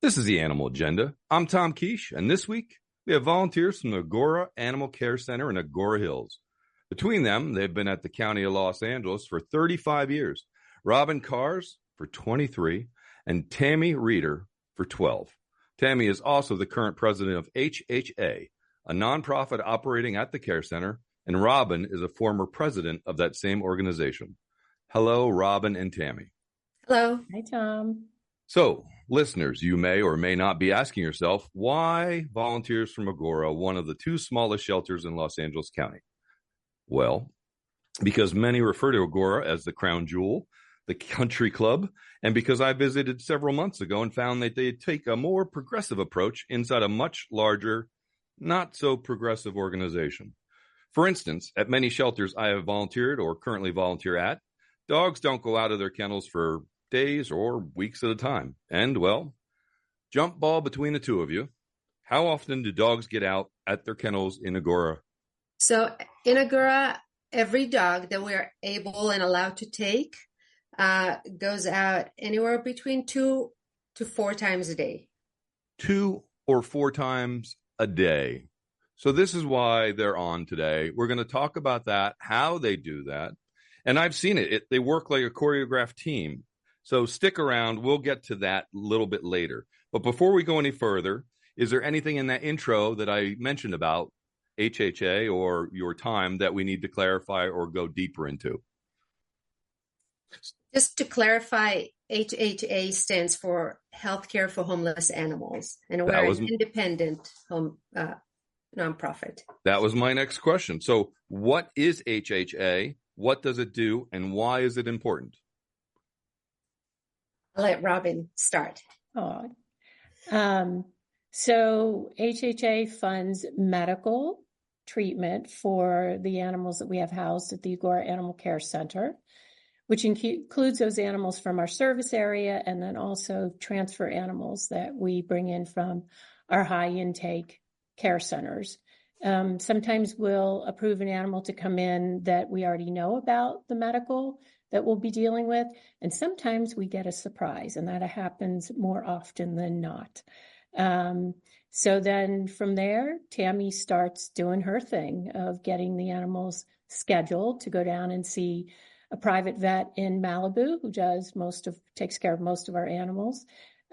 This is the Animal Agenda. I'm Tom Kiesche, and this week we have volunteers from the Augora Animal Care Center in Agora Hills. Between them, they've been at the County of Los Angeles for 35 years. Robin Kahrs for 23, and Tamy Rieder for 12. Tamy is also the current president of HHA, a nonprofit operating at the Care Center, and Robin is a former president of that same organization. Hello, Robin and Tamy. Hello. Hi, Tom. So, listeners, you may or may not be asking yourself, why volunteers from Agora, one of the two smallest shelters in Los Angeles County? Well, because many refer to Agora as the crown jewel, the country club, and because I visited several months ago and found that they take a more progressive approach inside a much larger, not so progressive organization. For instance, at many shelters I have volunteered or currently volunteer at, dogs don't go out of their kennels for days or weeks at a time. And, well, jump ball between the two of you. How often do dogs get out at their kennels in Agora? So in Agora, every dog that we're able and allowed to take goes out anywhere between 2 to 4 times a day. 2 or 4 times a day. So this is why they're on today. We're going to talk about that, how they do that. And I've seen it. They work like a choreographed team. So stick around. We'll get to that a little bit later. But before we go any further, is there anything in that intro that I mentioned about HHA or your time that we need to clarify or go deeper into? Just to clarify, HHA stands for Healthcare for Homeless Animals, and we're an independent nonprofit. That was my next question. So what is HHA? What does it do? And why is it important? I'll let Robin start. So HHA funds medical treatment for the animals that we have housed at the Augora Animal Care Center, which includes those animals from our service area and then also transfer animals that we bring in from our high intake care centers. Sometimes we'll approve an animal to come in that we already know about the medical that we'll be dealing with. And sometimes we get a surprise, and that happens more often than not. So then from there, Tamy starts doing her thing of getting the animals scheduled to go down and see a private vet in Malibu who takes care of most of our animals.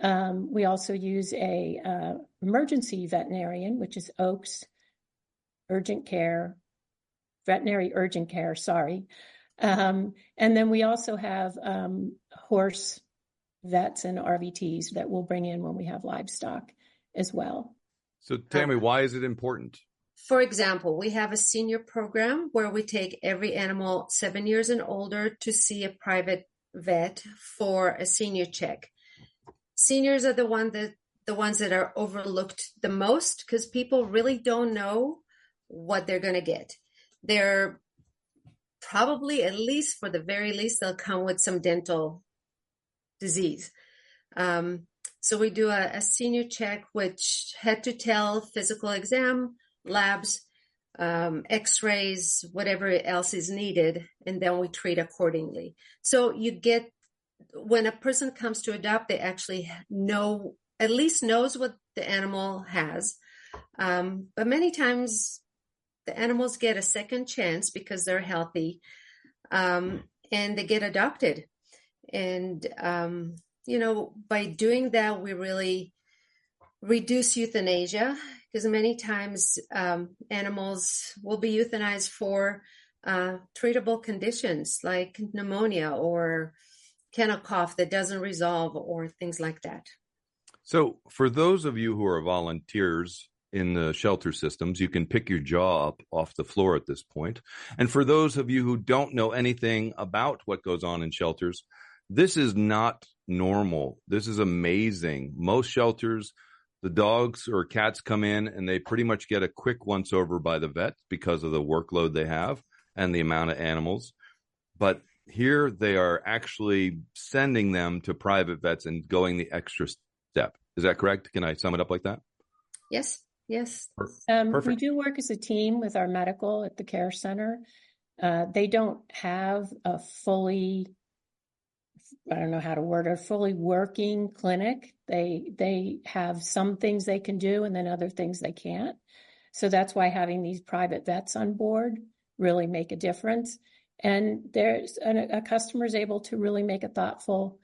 We also use a emergency veterinarian, which is Oaks Veterinary Urgent Care, sorry. And then we also have horse vets and RVTs that we'll bring in when we have livestock as well. So Tamy, why is it important? For example, we have a senior program where we take every animal 7 years and older to see a private vet for a senior check. Seniors are the ones that are overlooked the most because people really don't know what they're going to get. They're probably, at least for the very least, they'll come with some dental disease. So we do a senior check, which head to tail, physical exam, labs, x-rays, whatever else is needed, and then we treat accordingly. So when a person comes to adopt, they actually at least knows what the animal has. But many times the animals get a second chance because they're healthy, and they get adopted. And, by doing that, we really reduce euthanasia, because many times animals will be euthanized for treatable conditions like pneumonia or kennel cough that doesn't resolve or things like that. So for those of you who are volunteers in the shelter systems, you can pick your jaw up off the floor at this point. And for those of you who don't know anything about what goes on in shelters, this is not normal. This is amazing. Most shelters, the dogs or cats come in and they pretty much get a quick once over by the vet because of the workload they have and the amount of animals. But here they are actually sending them to private vets and going the extra step. Is that correct? Can I sum it up like that? Yes. Perfect. We do work as a team with our medical at the care center. They don't have a fully I don't know how to word it, a fully working clinic. They have some things they can do and then other things they can't. So that's why having these private vets on board really make a difference. And there's a customer is able to really make a thoughtful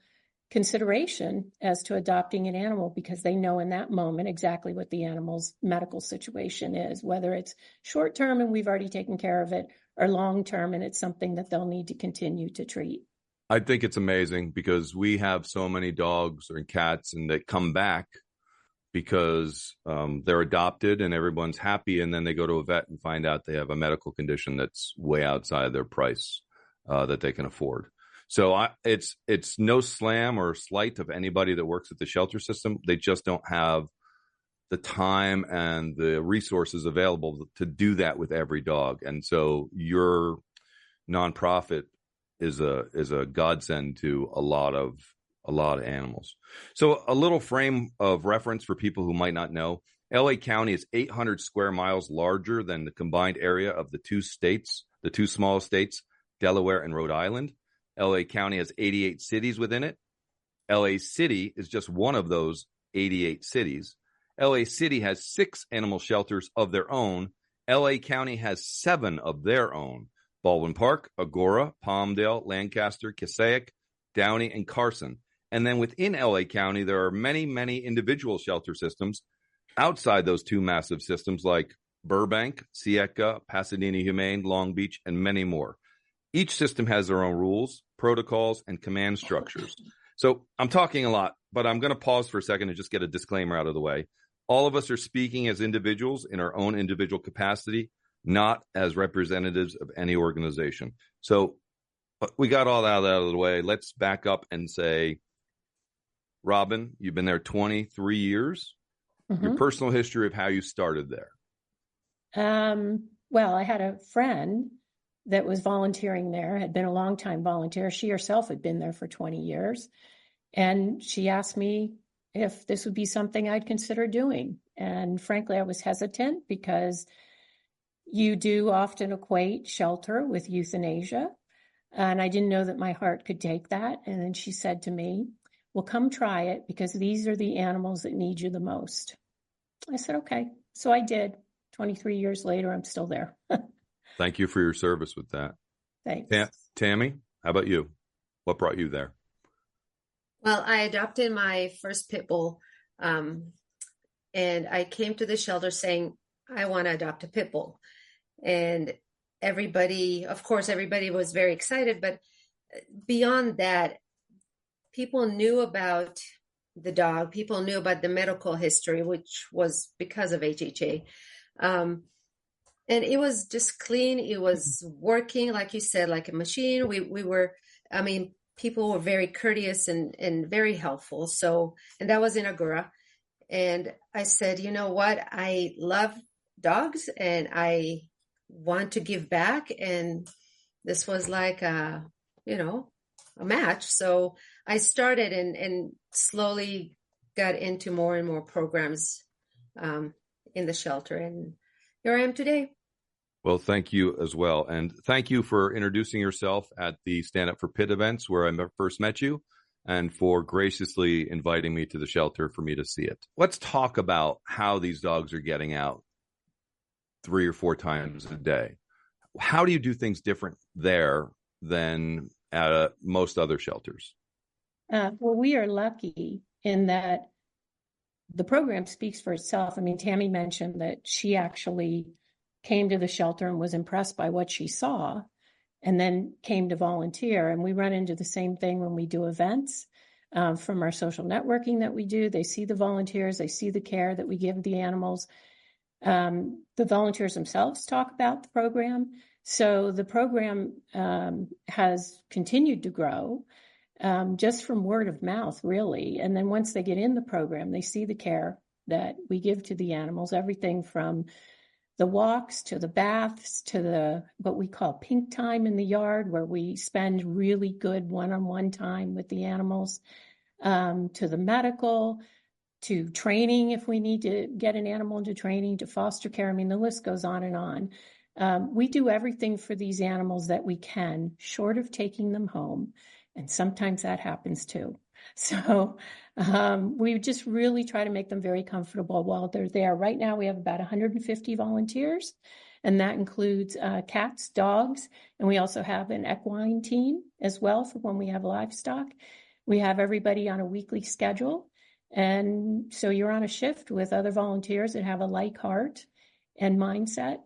consideration as to adopting an animal because they know in that moment exactly what the animal's medical situation is, whether it's short term and we've already taken care of it, or long term and it's something that they'll need to continue to treat. I think it's amazing because we have so many dogs and cats and they come back because they're adopted and everyone's happy, and then they go to a vet and find out they have a medical condition that's way outside their price that they can afford. So it's no slam or slight of anybody that works at the shelter system. They just don't have the time and the resources available to do that with every dog. And so your nonprofit is a godsend to a lot of animals. So a little frame of reference for people who might not know, LA County is 800 square miles larger than the combined area of the two smallest states, Delaware and Rhode Island. LA County has 88 cities within it. LA City is just one of those 88 cities. LA City has 6 animal shelters of their own. LA County has 7 of their own. Baldwin Park, Agora, Palmdale, Lancaster, Passaic, Downey, and Carson. And then within LA County, there are many, many individual shelter systems outside those two massive systems like Burbank, Sieka, Pasadena Humane, Long Beach, and many more. Each system has their own rules, protocols, and command structures. So I'm talking a lot, but I'm going to pause for a second and just get a disclaimer out of the way. All of us are speaking as individuals in our own individual capacity, not as representatives of any organization. So we got all that out of the way. Let's back up and say, Robin, you've been there 23 years. Mm-hmm. Your personal history of how you started there. Well, I had a friend that was volunteering there, had been a long-time volunteer. She herself had been there for 20 years. And she asked me if this would be something I'd consider doing. And frankly, I was hesitant because you do often equate shelter with euthanasia. And I didn't know that my heart could take that. And then she said to me, well, come try it because these are the animals that need you the most. I said, okay. So I did. 23 years later, I'm still there. Thank you for your service with that. Thanks. Tammy, how about you? What brought you there? Well, I adopted my first pit bull, and I came to the shelter saying, I want to adopt a pit bull. And everybody was very excited, but beyond that, people knew about the dog. People knew about the medical history, which was because of HHA. And it was just clean. It was working, like you said, like a machine. People were very courteous and very helpful. And that was in Agora. And I said, you know what? I love dogs and I want to give back. And this was like a match. So I started and slowly got into more and more programs in the shelter. And here I am today. Well, thank you as well. And thank you for introducing yourself at the Stand Up for Pit events where I first met you, and for graciously inviting me to the shelter for me to see it. Let's talk about how these dogs are getting out 3 or 4 times a day. How do you do things different there than at most other shelters? Well, we are lucky in that the program speaks for itself. I mean, Tammy mentioned that she actually came to the shelter and was impressed by what she saw and then came to volunteer. And we run into the same thing when we do events from our social networking that we do. They see the volunteers, they see the care that we give the animals. The volunteers themselves talk about the program. So the program has continued to grow just from word of mouth, really. And then once they get in the program, they see the care that we give to the animals, everything from the walks to the baths to the what we call pink time in the yard, where we spend really good one-on-one time with the animals, to the medical, to training if we need to get an animal into training, to foster care. I mean, the list goes on and on. We do everything for these animals that we can, short of taking them home. And sometimes that happens too. So we just really try to make them very comfortable while they're there. Right now, we have about 150 volunteers, and that includes cats, dogs, and we also have an equine team as well for when we have livestock. We have everybody on a weekly schedule. And so you're on a shift with other volunteers that have a like heart and mindset,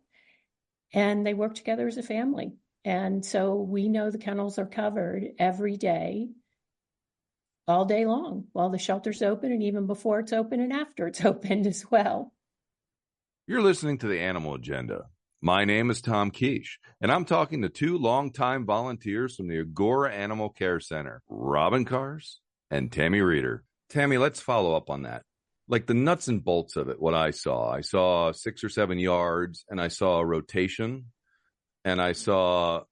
and they work together as a family. And so we know the kennels are covered every day, all day long, while the shelter's open, and even before it's open and after it's opened as well. You're listening to The Animal Agenda. My name is Tom Kiesche, and I'm talking to two longtime volunteers from the Agora Animal Care Center, Kahrs and Tamy Rieder. Tammy, let's follow up on that. Like the nuts and bolts of it, what I saw 6 or 7 yards, and I saw a rotation, and I saw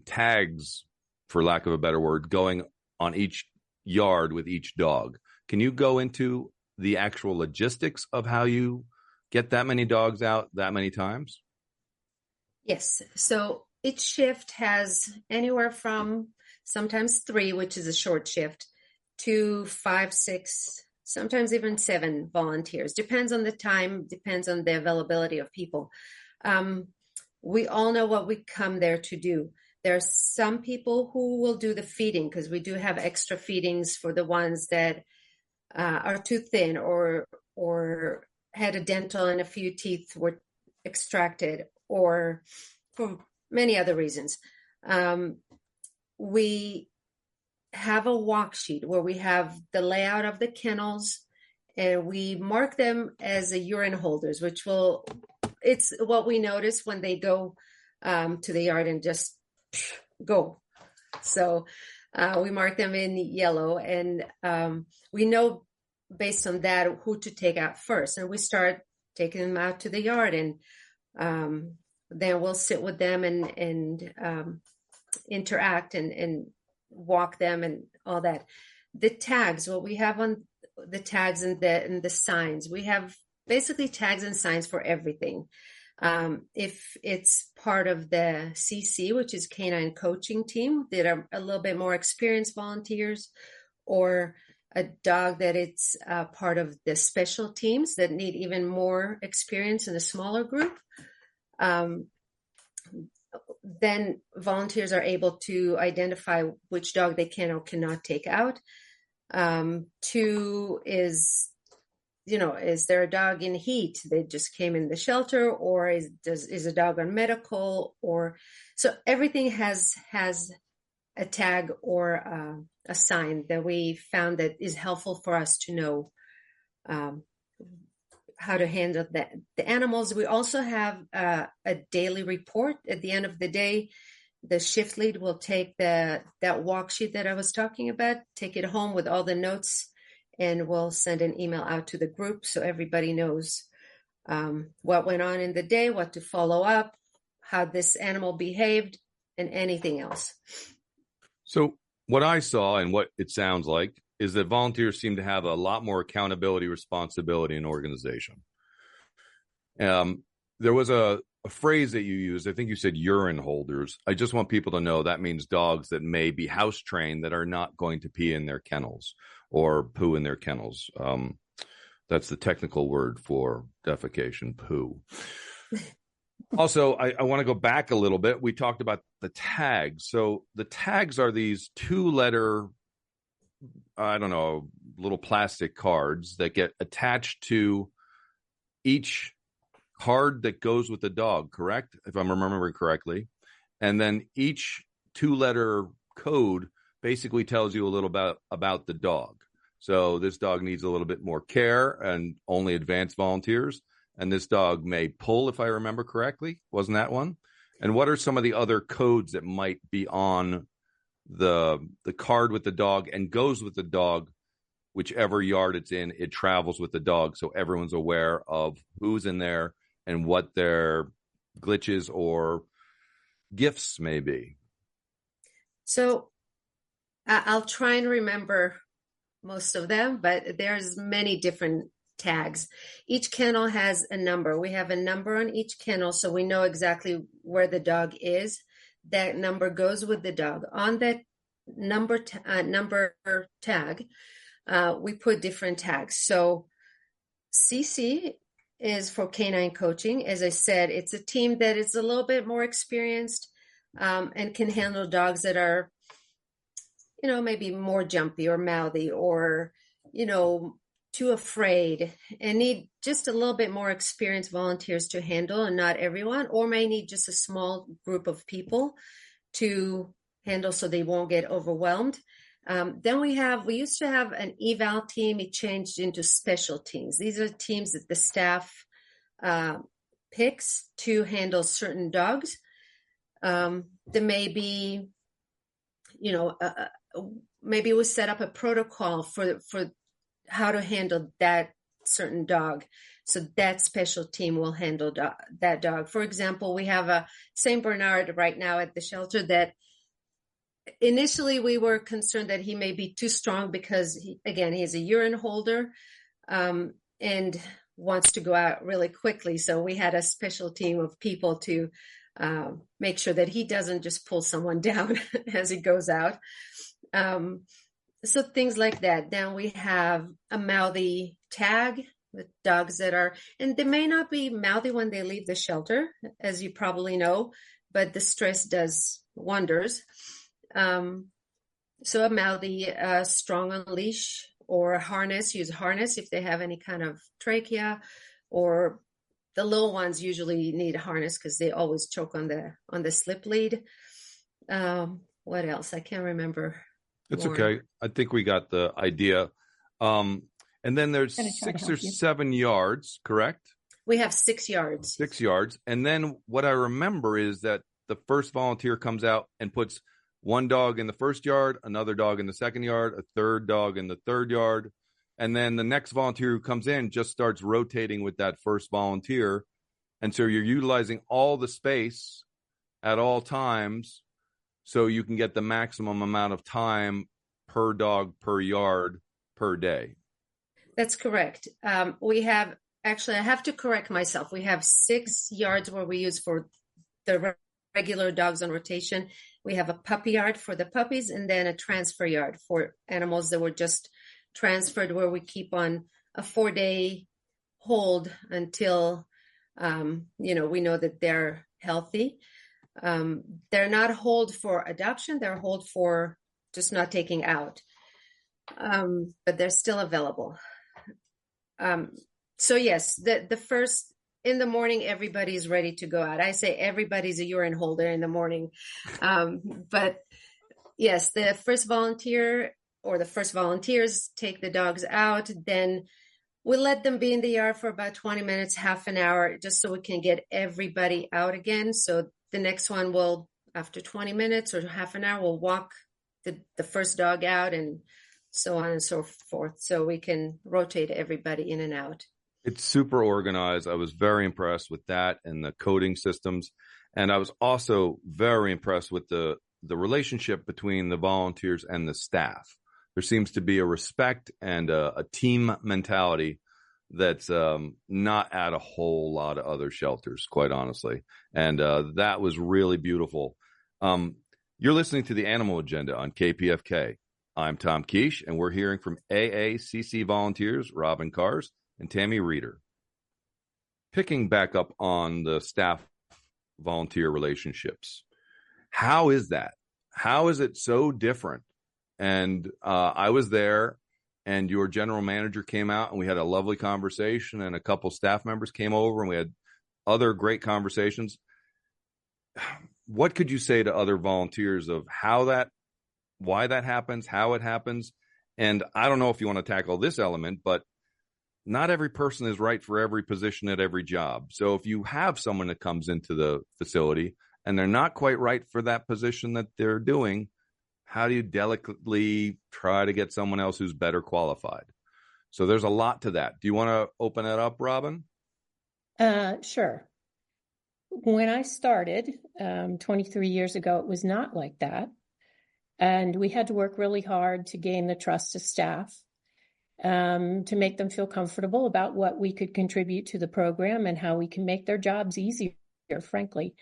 tags, for lack of a better word, going on each yard with each dog. Can you go into the actual logistics of how you get that many dogs out that many times? Yes. So each shift has anywhere from sometimes 3, which is a short shift, to 5, 6, sometimes even 7 volunteers. Depends on the time, depends on the availability of people. We all know what we come there to do. There are some people who will do the feeding, because we do have extra feedings for the ones that are too thin or had a dental and a few teeth were extracted, or for many other reasons. We have a walk sheet where we have the layout of the kennels, and we mark them as a urine holders, it's what we notice when they go to the yard and just go. So we mark them in yellow, and we know based on that who to take out first. And we start taking them out to the yard, and then we'll sit with them and interact and walk them and all that. The tags, what we have on the tags and the signs, we have basically tags and signs for everything. If it's part of the CC, which is Canine Coaching Team, that are a little bit more experienced volunteers, or a dog that it's part of the special teams that need even more experience in a smaller group, then volunteers are able to identify which dog they can or cannot take out. 2 is, is there a dog in heat that just came in the shelter, or is a dog on medical, or so everything has a tag or a sign that we found that is helpful for us to know how to handle the animals. We also have a daily report at the end of the day. The shift lead will take that walk sheet that I was talking about, take it home with all the notes, and we'll send an email out to the group so everybody knows what went on in the day, what to follow up, how this animal behaved, and anything else. So what I saw, and what it sounds like, is that volunteers seem to have a lot more accountability, responsibility, and organization. There was a phrase that you used. I think you said urine holders. I just want people to know that means dogs that may be house trained that are not going to pee in their kennels or poo in their kennels. That's the technical word for defecation, poo. Also, I want to go back a little bit. We talked about the tags. So the tags are these 2-letter, little plastic cards that get attached to each card that goes with the dog, correct? If I'm remembering correctly. And then each 2-letter code basically tells you a little about the dog. So this dog needs a little bit more care and only advanced volunteers. And this dog may pull, if I remember correctly. Wasn't that one? And what are some of the other codes that might be on the card with the dog and goes with the dog, whichever yard it's in, it travels with the dog, so everyone's aware of who's in there and what their glitches or gifts may be? So I'll try and remember most of them, but there's many different tags. Each kennel has a number. We have a number on each kennel, so we know exactly where the dog is. That number goes with the dog. On that number tag, we put different tags. So CC is for canine coaching. As I said, it's a team that is a little bit more experienced and can handle dogs that are, maybe more jumpy or mouthy or, too afraid and need just a little bit more experienced volunteers to handle, and not everyone, or may need just a small group of people to handle so they won't get overwhelmed. Then we used to have an eval team. It changed into special teams. These are teams that the staff picks to handle certain dogs. There may be, maybe we set up a protocol for how to handle that certain dog. So that special team will handle that dog. For example, we have a Saint Bernard right now at the shelter that initially we were concerned that he may be too strong because he's a urine holder and wants to go out really quickly. So we had a special team of people to make sure that he doesn't just pull someone down as he goes out. So things like that. Then we have a mouthy tag with dogs that are, and they may not be mouthy when they leave the shelter, as you probably know, but the stress does wonders. So a mouthy, strong on leash or a harness, use a harness if they have any kind of trachea, or the little ones usually need a harness because they always choke on the slip lead. What else? I can't remember. It's okay. I think we got the idea. And then there's 6 or 7 yards, correct? We have 6 yards. 6 yards. And then what I remember is that the first volunteer comes out and puts one dog in the first yard, another dog in the second yard, a third dog in the third yard. And then the next volunteer who comes in just starts rotating with that first volunteer. And so you're utilizing all the space at all times so you can get the maximum amount of time per dog, per yard, per day. That's correct. We have, actually, I have to correct myself. We have 6 yards where we use for the regular dogs on rotation. We have a puppy yard for the puppies, and then a transfer yard for animals that were just transferred, where we keep on a 4-day hold until, we know that they're healthy. They're not hold for adoption. They're hold for just not taking out. But they're still available. So yes, the first, in the morning, everybody's ready to go out. I say everybody's a urine holder in the morning. But yes, the first volunteer or the first volunteers take the dogs out. Then we let them be in the yard for about 20 minutes, half an hour, just so we can get everybody out again. So the next one will, after 20 minutes or half an hour, we'll walk the first dog out, and so on and so forth. So we can rotate everybody in and out. It's super organized. I was very impressed with that and the coding systems. And I was also very impressed with the relationship between the volunteers and the staff. There seems to be a respect and a team mentality that's not at a whole lot of other shelters, quite honestly. And that was really beautiful. You're listening to the Animal Agenda on KPFK. I'm Tom Kiesche, and we're hearing from AACC volunteers Robin Kahrs and Tamy Rieder. Picking back up on the staff-volunteer relationships, how is that? How is it so different? And I was there, and your general manager came out, and we had a lovely conversation, and a couple staff members came over, and we had other great conversations. What could you say to other volunteers of why that happens, how it happens? And I don't know if you want to tackle this element, but not every person is right for every position at every job. So if you have someone that comes into the facility and they're not quite right for that position that they're doing, how do you delicately try to get someone else who's better qualified? So there's a lot to that. Do you want to open it up, Robin? Sure. When I started 23 years ago, it was not like that. And we had to work really hard to gain the trust of staff, to make them feel comfortable about what we could contribute to the program and how we can make their jobs easier, frankly.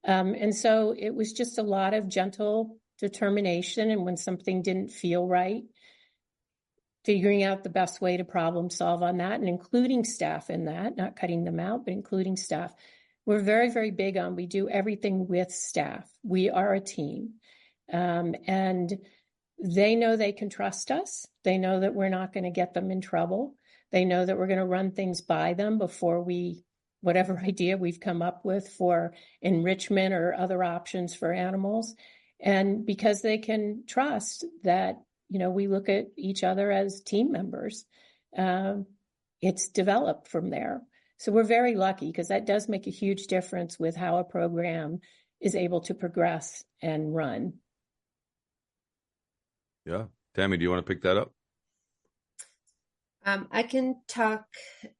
And so it was just a lot of gentle determination, and when something didn't feel right, figuring out the best way to problem solve on that, and including staff in that, not cutting them out, but including staff. We're very, very big on, we do everything with staff. We are a team. And they know they can trust us. They know that we're not going to get them in trouble. They know that we're going to run things by them before whatever idea we've come up with for enrichment or other options for animals. And because they can trust that, we look at each other as team members, it's developed from there. So we're very lucky, because that does make a huge difference with how a program is able to progress and run. Yeah. Tammy, do you want to pick that up? I can talk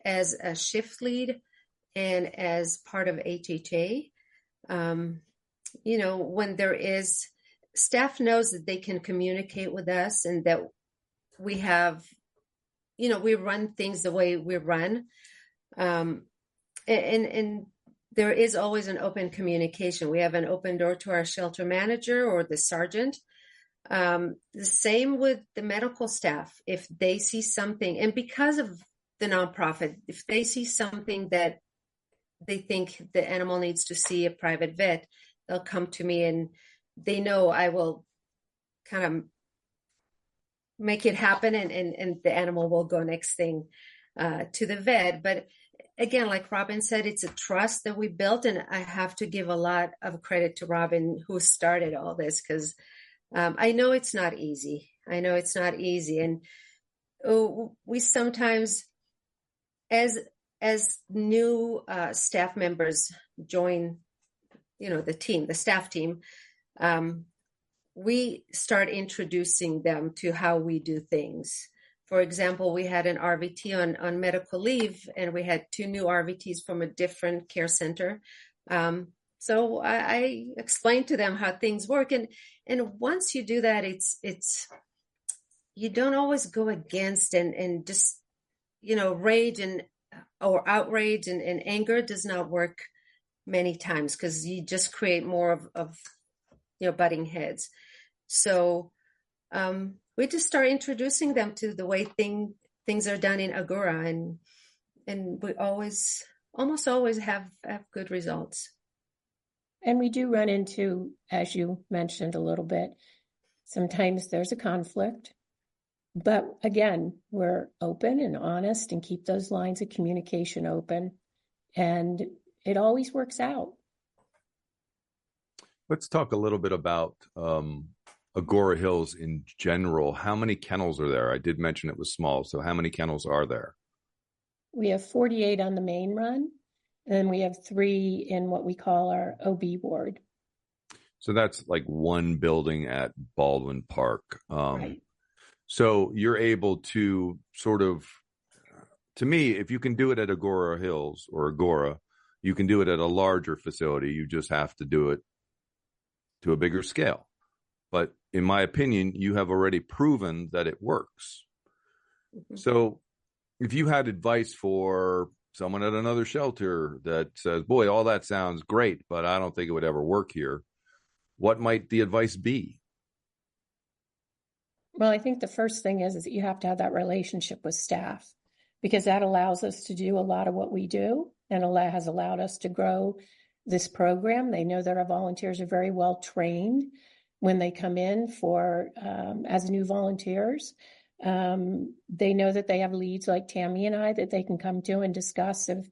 as a shift lead and as part of HHA. When there is, staff knows that they can communicate with us, and that we have, we run things the way we run. And there is always an open communication. We have an open door to our shelter manager or the sergeant. The same with the medical staff. If they see something, and because of the nonprofit, if they see something that they think the animal needs to see a private vet, they'll come to me, and they know I will kind of make it happen, and the animal will go next thing to the vet. But again, like Robin said, it's a trust that we built, and I have to give a lot of credit to Robin, who started all this, because I know it's not easy. And we sometimes, as new staff members join, the staff team, we start introducing them to how we do things. For example, we had an RVT on medical leave, and we had 2 new RVTs from a different care center. So I explained to them how things work. And once you do that, it's you don't always go against and just, rage or outrage and anger does not work many times, because you just create more of butting heads. So we just start introducing them to the way things are done in Agora, and we almost always have good results. And we do run into, as you mentioned a little bit, sometimes there's a conflict. But again, we're open and honest and keep those lines of communication open, and it always works out. Let's talk a little bit about Agora Hills in general. How many kennels are there? I did mention it was small, so how many kennels are there? We have 48 on the main run, and then we have 3 in what we call our OB ward. So that's like one building at Baldwin Park. Right. So you're able to sort of, to me, if you can do it at Agora Hills or Agora, you can do it at a larger facility. You just have to do it to a bigger scale. But in my opinion, you have already proven that it works. Mm-hmm. So if you had advice for someone at another shelter that says, boy, all that sounds great, but I don't think it would ever work here, what might the advice be? Well, I think the first thing is that you have to have that relationship with staff, because that allows us to do a lot of what we do, and has allowed us to grow this program. They know that our volunteers are very well trained when they come in for as new volunteers. They know that they have leads like Tammy and I that they can come to and discuss if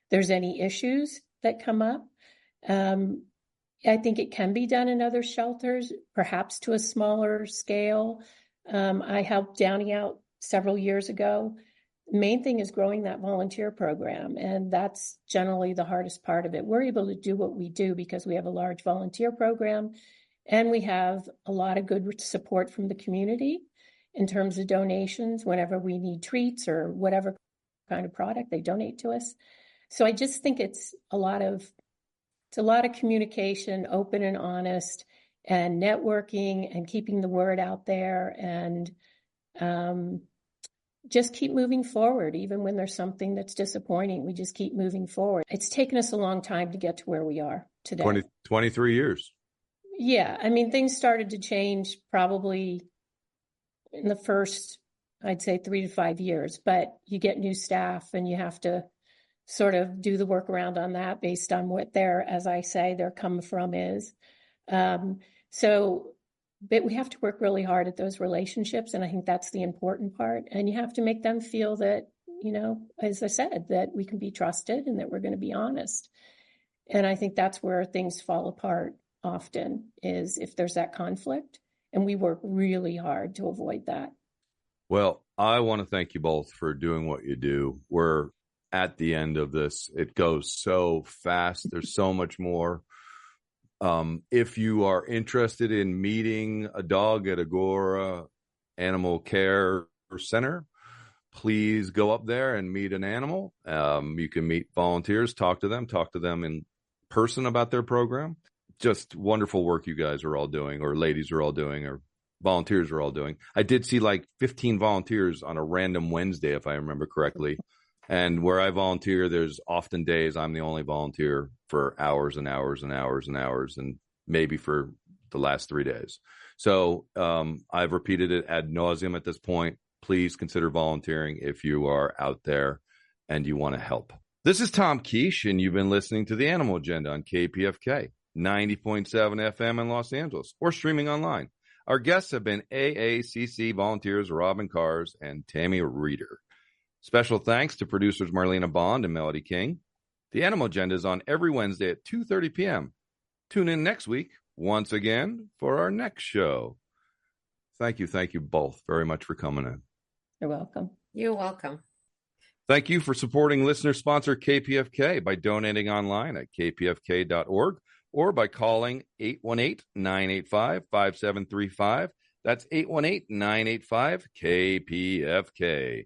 there's any issues that come up. I think it can be done in other shelters, perhaps to a smaller scale. I helped Downey out several years ago. The main thing is growing that volunteer program, and that's generally the hardest part of it. We're able to do what we do because we have a large volunteer program, and we have a lot of good support from the community in terms of donations. Whenever we need treats or whatever kind of product, they donate to us. So I just think it's a lot of communication, open and honest, and networking and keeping the word out there, and just keep moving forward. Even when there's something that's disappointing, we just keep moving forward. It's taken us a long time to get to where we are today. 23 years. Yeah, I mean, things started to change probably in the first, I'd say 3 to 5 years, but you get new staff and you have to sort of do the workaround on that based on what as I say, their come from is. But we have to work really hard at those relationships. And I think that's the important part. And you have to make them feel that, as I said, that we can be trusted and that we're going to be honest. And I think that's where things fall apart often, is if there's that conflict. And we work really hard to avoid that. Well, I want to thank you both for doing what you do. We're at the end of this. It goes so fast. There's so much more. If you are interested in meeting a dog at Agora Animal Care Center, please go up there and meet an animal. You can meet volunteers, talk to them in person about their program. Just wonderful work you guys are all doing, or ladies are all doing, or volunteers are all doing. I did see like 15 volunteers on a random Wednesday, if I remember correctly. And where I volunteer, there's often days I'm the only volunteer for hours and hours and hours and hours, and maybe for the last 3 days. So I've repeated it ad nauseum at this point. Please consider volunteering if you are out there and you want to help. This is Tom Kiesche, and you've been listening to The Animal Agenda on KPFK, 90.7 FM in Los Angeles, or streaming online. Our guests have been AACC volunteers Robin Kahrs and Tamy Rieder. Special thanks to producers Marlena Bond and Melody King. The Animal Agenda is on every Wednesday at 2:30 p.m. Tune in next week once again for our next show. Thank you both very much for coming in. You're welcome. You're welcome. Thank you for supporting listener-sponsor KPFK by donating online at kpfk.org or by calling 818-985-5735. That's 818-985-KPFK.